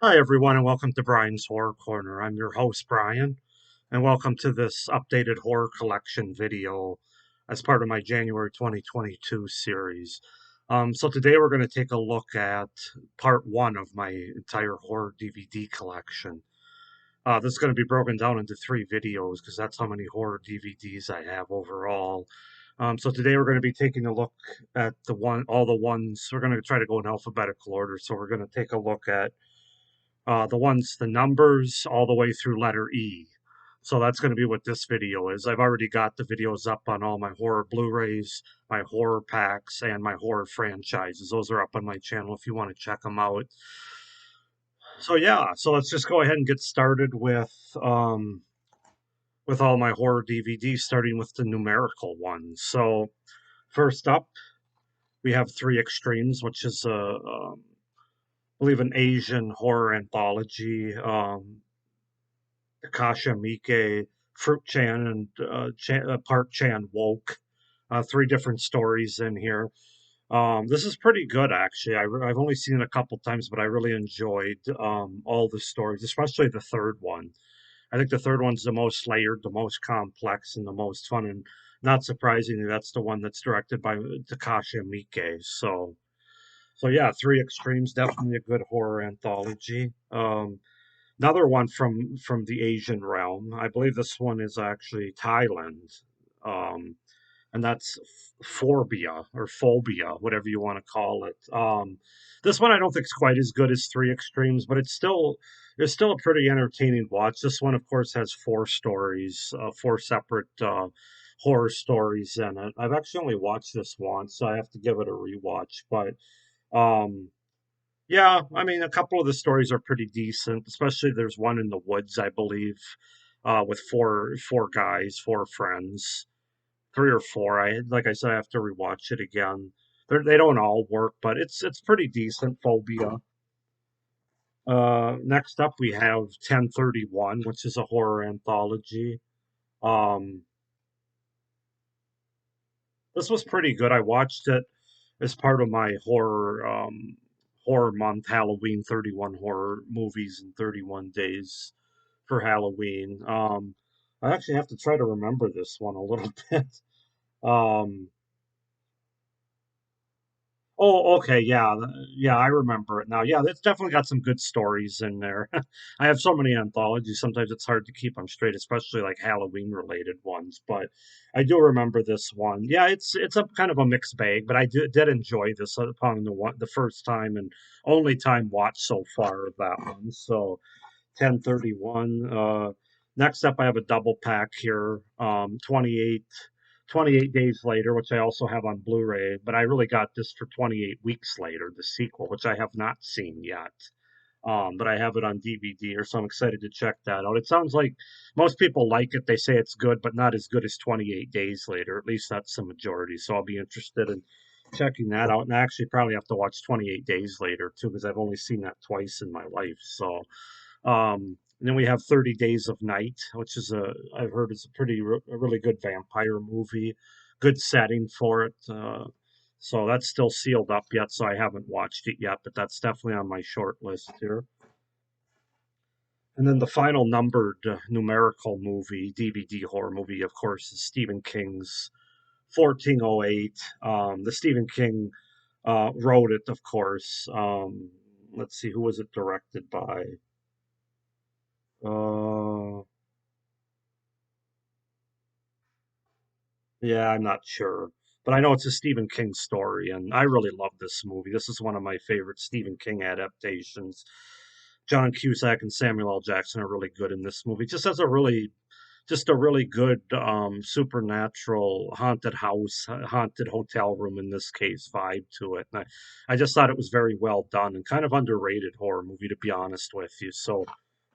Hi, everyone, and welcome to Brian's Horror Corner. I'm your host, Brian, and welcome to this updated horror collection video as part of my January 2022 series. So, today we're going to take a look at part one of my entire horror DVD collection. This is going to be broken down into three videos because that's how many horror DVDs I have overall. So today we're going to be taking a look at all the ones. We're going to try to go in alphabetical order. So we're going to take a look at the numbers all the way through letter E. So that's going to be what this video is. I've already got the videos up on all my horror Blu-rays, my horror packs, and my horror franchises. Those are up on my channel if you want to check them out. So yeah, so let's just go ahead and get started with all my horror DVDs, starting with the numerical ones. So first up, we have Three Extremes, which is I believe an Asian horror anthology. Akasha Miike, Fruit Chan, and Park Chan Woke. Three different stories in here. This is pretty good, actually. I've only seen it a couple times, but I really enjoyed all the stories, especially the third one. I think the third one's the most layered, the most complex, and the most fun. And not surprisingly, that's the one that's directed by Takashi Miike. So yeah, Three Extremes, definitely a good horror anthology. Another one from the Asian realm. I believe this one is actually Thailand, um, and that's Phobia or Phobia, whatever you want to call it. This one I don't think is quite as good as Three Extremes, but it's still a pretty entertaining watch. This one, of course, has four stories, four separate horror stories in it. I've actually only watched this once, so I have to give it a rewatch, but. Um, yeah, I mean, a couple of the stories are pretty decent, especially there's one in the woods, I believe, with four guys, four friends, three or four. Like I said, I have to rewatch it again. They don't all work, but it's pretty decent. Phobia. Next up, we have 1031, which is a horror anthology. Um, this was pretty good. I watched it as part of my horror month, Halloween 31 horror movies in 31 days for Halloween. I actually have to try to remember this one a little bit. Um, oh, okay, yeah, yeah, I remember it now. Yeah, it's definitely got some good stories in there. I have so many anthologies. Sometimes it's hard to keep them straight, especially like Halloween related ones. But I do remember this one. Yeah, it's a kind of a mixed bag, but I did enjoy this upon the first time and only time watch so far of that one. So 1031. Next up, I have a double pack here, 28 days later, which I also have on Blu-ray, but I really got this for 28 weeks later, the sequel, which I have not seen yet. But I have it on DVD, or so I'm excited to check that out. It sounds like most people like it. They say it's good, but not as good as 28 days later. At least that's the majority. So I'll be interested in checking that out. And I actually probably have to watch 28 days later too, because I've only seen that twice in my life. So and then we have 30 Days of Night, which is I've heard it's a really good vampire movie, good setting for it. So that's still sealed up yet, so I haven't watched it yet, but that's definitely on my short list here. And then the final numbered numerical movie, DVD horror movie, of course, is Stephen King's 1408. The Stephen King wrote it, of course. Let's see, who was it directed by? Uh, Yeah, I'm not sure. But I know it's a Stephen King story, and I really love this movie. This is one of my favorite Stephen King adaptations. John Cusack and Samuel L. Jackson are really good in this movie. Just a really good supernatural haunted house, haunted hotel room in this case vibe to it. And I just thought it was very well done and kind of underrated horror movie, to be honest with you. So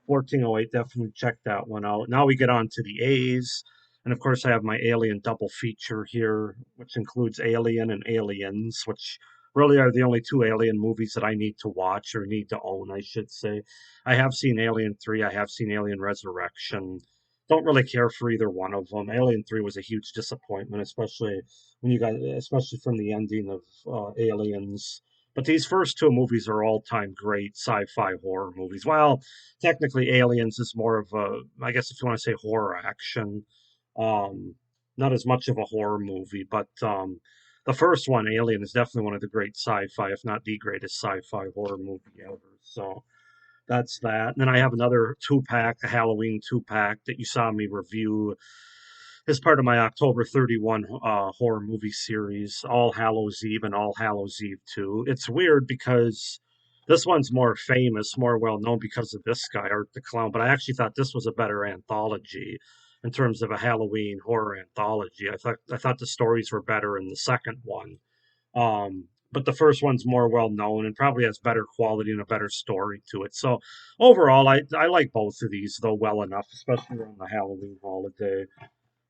1408, definitely check that one out. Now we get on to the A's. And of course, I have my Alien double feature here, which includes Alien and Aliens, which really are the only two Alien movies that I need to watch or need to own, I should say. I have seen Alien 3, I have seen Alien Resurrection. Don't really care for either one of them. Alien 3 was a huge disappointment, especially when you got, especially from the ending of Aliens. But these first two movies are all-time great sci-fi horror movies. Well, technically, Aliens is more of a, I guess if you want to say horror action, um, not as much of a horror movie, but the first one, Alien, is definitely one of the great sci-fi, if not the greatest sci-fi horror movie ever. So that's that. And then I have another two-pack, a Halloween two-pack that you saw me review as part of my October 31 horror movie series, All Hallows Eve and All Hallows Eve 2. It's weird because this one's more famous, more well known because of this guy, Art the Clown, but I actually thought this was a better anthology in terms of a Halloween horror anthology. I thought the stories were better in the second one. But the first one's more well known and probably has better quality and a better story to it. So overall, I like both of these though well enough, especially around the Halloween holiday.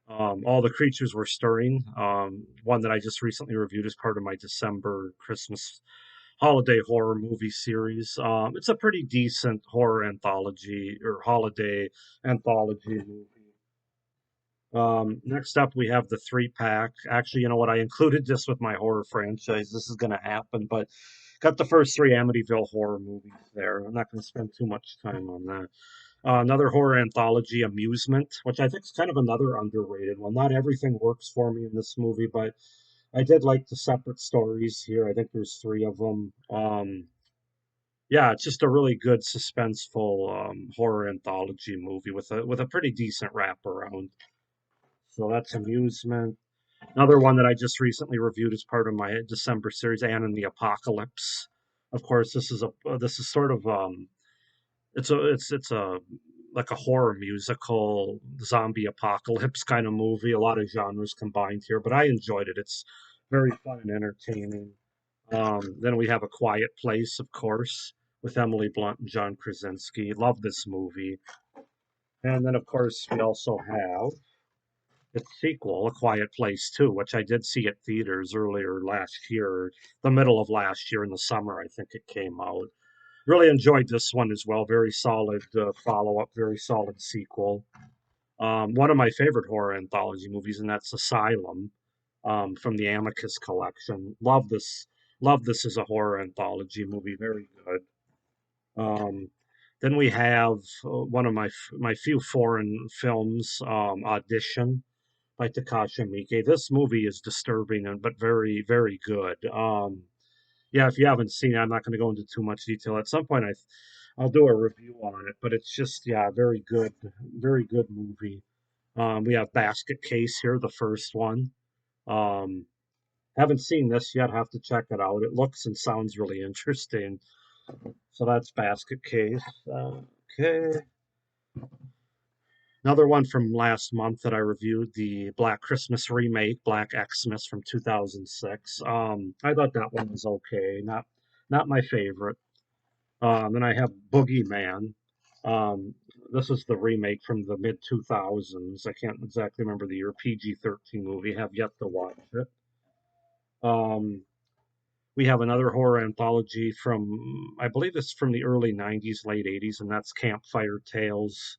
All the creatures were stirring. One that I just recently reviewed as part of my December Christmas holiday horror movie series. It's a pretty decent horror anthology or holiday anthology movie. Next up, we have the three pack. Actually, you know what? I included this with my horror franchise. This is going to happen, but got the first three Amityville horror movies there. I'm not going to spend too much time on that. Another horror anthology, Amusement, which I think is kind of another underrated one. Not everything works for me in this movie, but I did like the separate stories here. I think there's three of them. Yeah, it's just a really good suspenseful horror anthology movie with a pretty decent wraparound. So that's Amusement. Another one that I just recently reviewed as part of my December series, Anne and the Apocalypse. Of course, this is sort of it's a like a horror musical zombie apocalypse kind of movie. A lot of genres combined here, but I enjoyed it. It's very fun and entertaining. Then we have A Quiet Place, of course, with Emily Blunt and John Krasinski. Love this movie. And then, of course, we also have its sequel, A Quiet Place 2, which I did see at theaters earlier last year, the middle of last year in the summer, I think it came out. Really enjoyed this one as well. Very solid follow up, very solid sequel. One of my favorite horror anthology movies, and that's Asylum from the Amicus collection. Love this. Love this as a horror anthology movie. Very good. Um, then we have one of my few foreign films, Audition by Takashi Miike. This movie is disturbing and but very very good. Yeah, if you haven't seen it, I'm not going to go into too much detail. At some point, I'll do a review on it, but it's just yeah, very good movie. We have Basket Case here, the first one. Um, haven't seen this yet. Have to check it out. It looks and sounds really interesting. So that's Basket Case. Okay. Another one from last month that I reviewed, the Black Christmas remake, Black Xmas from 2006. I thought that one was okay. Not my favorite. Then I have Boogeyman. Um, this is the remake from the mid 2000s. I can't exactly remember the year. PG-13 movie. Have yet to watch it. Um, we have another horror anthology from, I believe it's from the early 90s, late 80s, and that's Campfire Tales,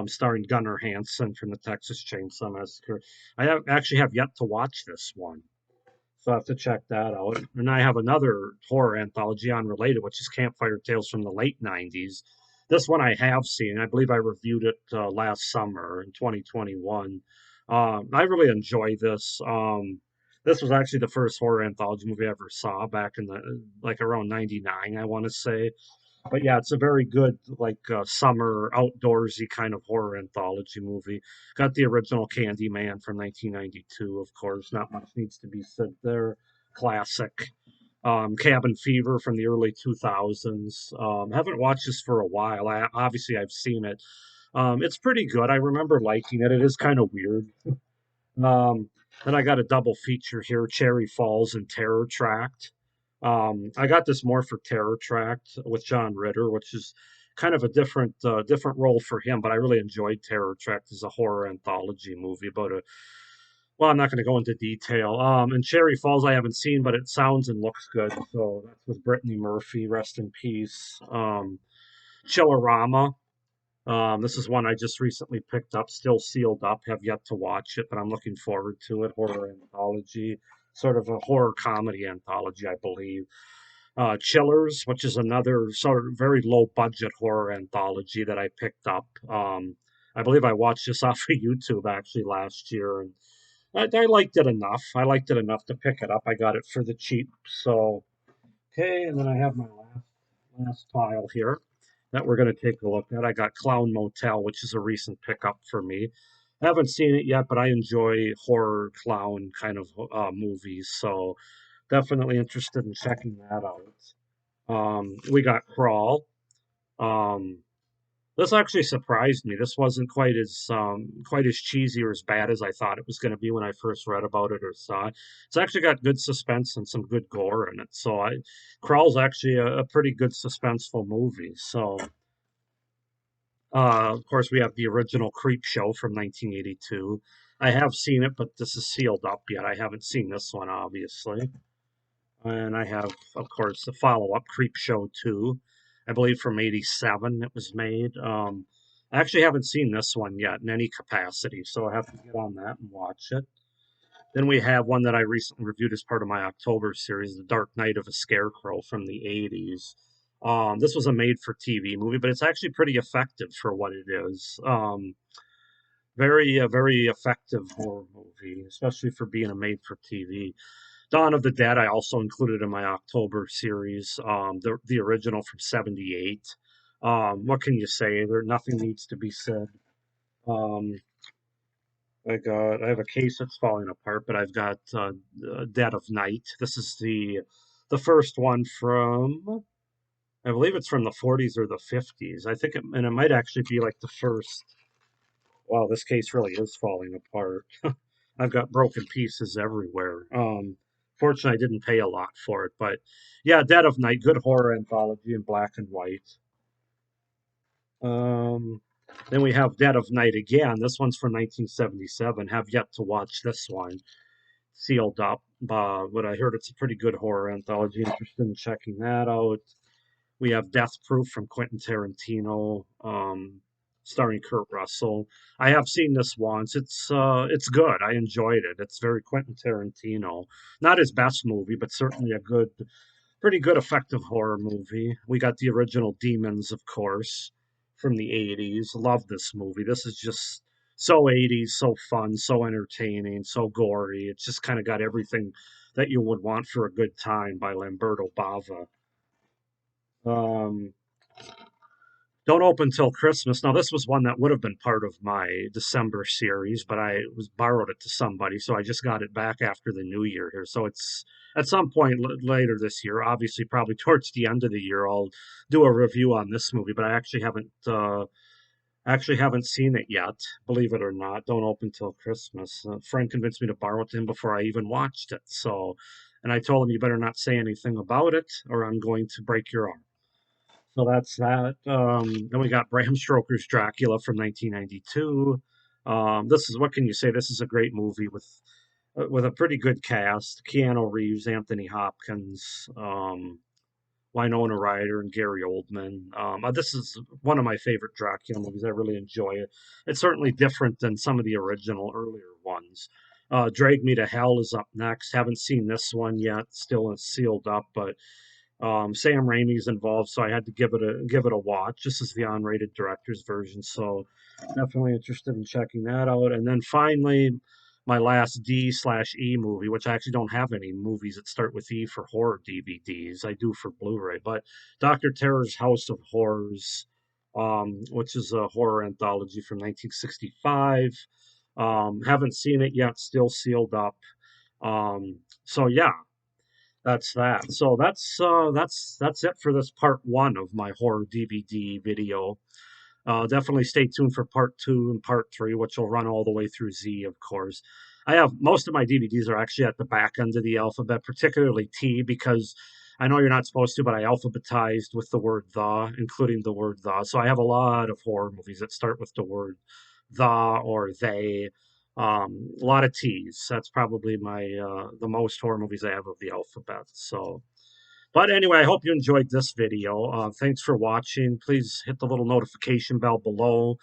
starring Gunnar Hansen from the Texas Chainsaw Massacre. Actually have yet to watch this one. So I have to check that out. And I have another horror anthology unrelated, which is Campfire Tales from the late 90s. This one I have seen. I believe I reviewed it last summer in 2021. I really enjoy this. This was actually the first horror anthology movie I ever saw back in the like around 99, I want to say. But yeah, it's a very good like summer outdoorsy kind of horror anthology movie. Got the original Candyman from 1992, of course. Not much needs to be said there. Classic. Cabin Fever from the early 2000s. Haven't watched this for a while. Obviously, I've seen it. It's pretty good. I remember liking it. It is kind of weird. Um, then I got a double feature here, Cherry Falls and Terror Tract. I got this more for Terror Tract with John Ritter, which is kind of a different role for him, but I really enjoyed Terror Tract as a horror anthology movie about a well, I'm not going to go into detail. And Cherry Falls I haven't seen, but it sounds and looks good. So that's with Brittany Murphy, rest in peace. Chillerama, this is one I just recently picked up, still sealed up, have yet to watch it, but I'm looking forward to it. Horror anthology, sort of a horror comedy anthology, I believe. Chillers, which is another sort of very low budget horror anthology that I picked up. I believe I watched this off of YouTube actually last year, and I liked it enough. I liked it enough to pick it up. I got it for the cheap. So, okay, and then I have my last pile here that we're going to take a look at. I got Clown Motel, which is a recent pickup for me. I haven't seen it yet, but I enjoy horror clown kind of movies, so definitely interested in checking that out. We got Crawl. Um, this actually surprised me. This wasn't quite as cheesy or as bad as I thought it was going to be when I first read about it or saw it. It's actually got good suspense and some good gore in it. Crawl's actually a pretty good suspenseful movie. So, of course, we have the original Creep Show from 1982. I have seen it, but this is sealed up yet. I haven't seen this one, obviously. And I have, of course, the follow-up, Creep Show 2. I believe from 87 it was made. I actually haven't seen this one yet in any capacity, so I have to get on that and watch it. Then we have one that I recently reviewed as part of my October series, The Dark Night of a Scarecrow from the 80s. This was a made-for-TV movie, but it's actually pretty effective for what it is. Very effective horror movie, especially for being a made-for-TV. Dawn of the Dead, I also included in my October series, the original from '78. What can you say? Nothing needs to be said. Um, I have a case that's falling apart, but I've got Dead of Night. This is the first one from, I believe it's from the '40s or the '50s. And it might actually be like the first. Wow, this case really is falling apart. I've got broken pieces everywhere. Fortunately, I didn't pay a lot for it, but yeah, Dead of Night, good horror anthology in black and white. Um, then we have Dead of Night again. This one's from 1977. Have yet to watch this one. Sealed up, but I heard it's a pretty good horror anthology. Interested in checking that out. We have Death Proof from Quentin Tarantino, starring Kurt Russell. I have seen this once. It's good. I enjoyed it. It's very Quentin Tarantino. Not his best movie, but certainly a pretty good, effective horror movie. We got the original Demons, of course, from the '80s. Love this movie. This is just so '80s, so fun, so entertaining, so gory. It's just kind of got everything that you would want for a good time by Lamberto Bava. Um, don't Open Till Christmas. Now, this was one that would have been part of my December series, but I was borrowed it to somebody, so I just got it back after the new year here. So it's at some point later this year, obviously, probably towards the end of the year, I'll do a review on this movie. But I actually haven't seen it yet. Believe it or not, Don't Open Till Christmas. A friend convinced me to borrow it to him before I even watched it. So, and I told him you better not say anything about it, or I'm going to break your arm. So that's that. Then we got Bram Stoker's Dracula from 1992. This is what can you say? This is a great movie with a pretty good cast: Keanu Reeves, Anthony Hopkins, Winona Ryder, and Gary Oldman. This is one of my favorite Dracula movies. I really enjoy it. It's certainly different than some of the original earlier ones. Drag Me to Hell is up next. Haven't seen this one yet. Still sealed up, but Sam Raimi's involved, so I had to give it a watch. This is the unrated director's version, so definitely interested in checking that out. And then finally, my last D/E movie, which I actually don't have any movies that start with E for horror DVDs. I do for Blu-ray, but Doctor Terror's House of Horrors, which is a horror anthology from 1965. Haven't seen it yet, still sealed up. So yeah, that's that. So that's it for this part one of my horror DVD video. Definitely stay tuned for part two and part three, which will run all the way through Z, of course. I have most of my DVDs are actually at the back end of the alphabet, particularly T, because I know you're not supposed to, but I alphabetized with the word the, including the word the. So I have a lot of horror movies that start with the word the or they. A lot of T's. That's probably my the most horror movies I have of the alphabet. So, but anyway, I hope you enjoyed this video. Thanks for watching. Please hit the little notification bell below.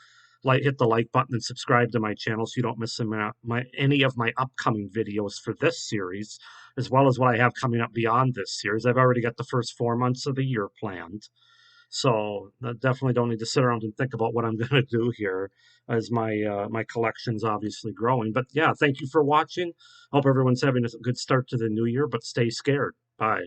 Hit the like button and subscribe to my channel so you don't miss any of my upcoming videos for this series, as well as what I have coming up beyond this series. I've already got the first 4 months of the year planned. So I definitely don't need to sit around and think about what I'm going to do here as my collection's obviously growing. But yeah, thank you for watching. Hope everyone's having a good start to the new year, but stay scared. Bye.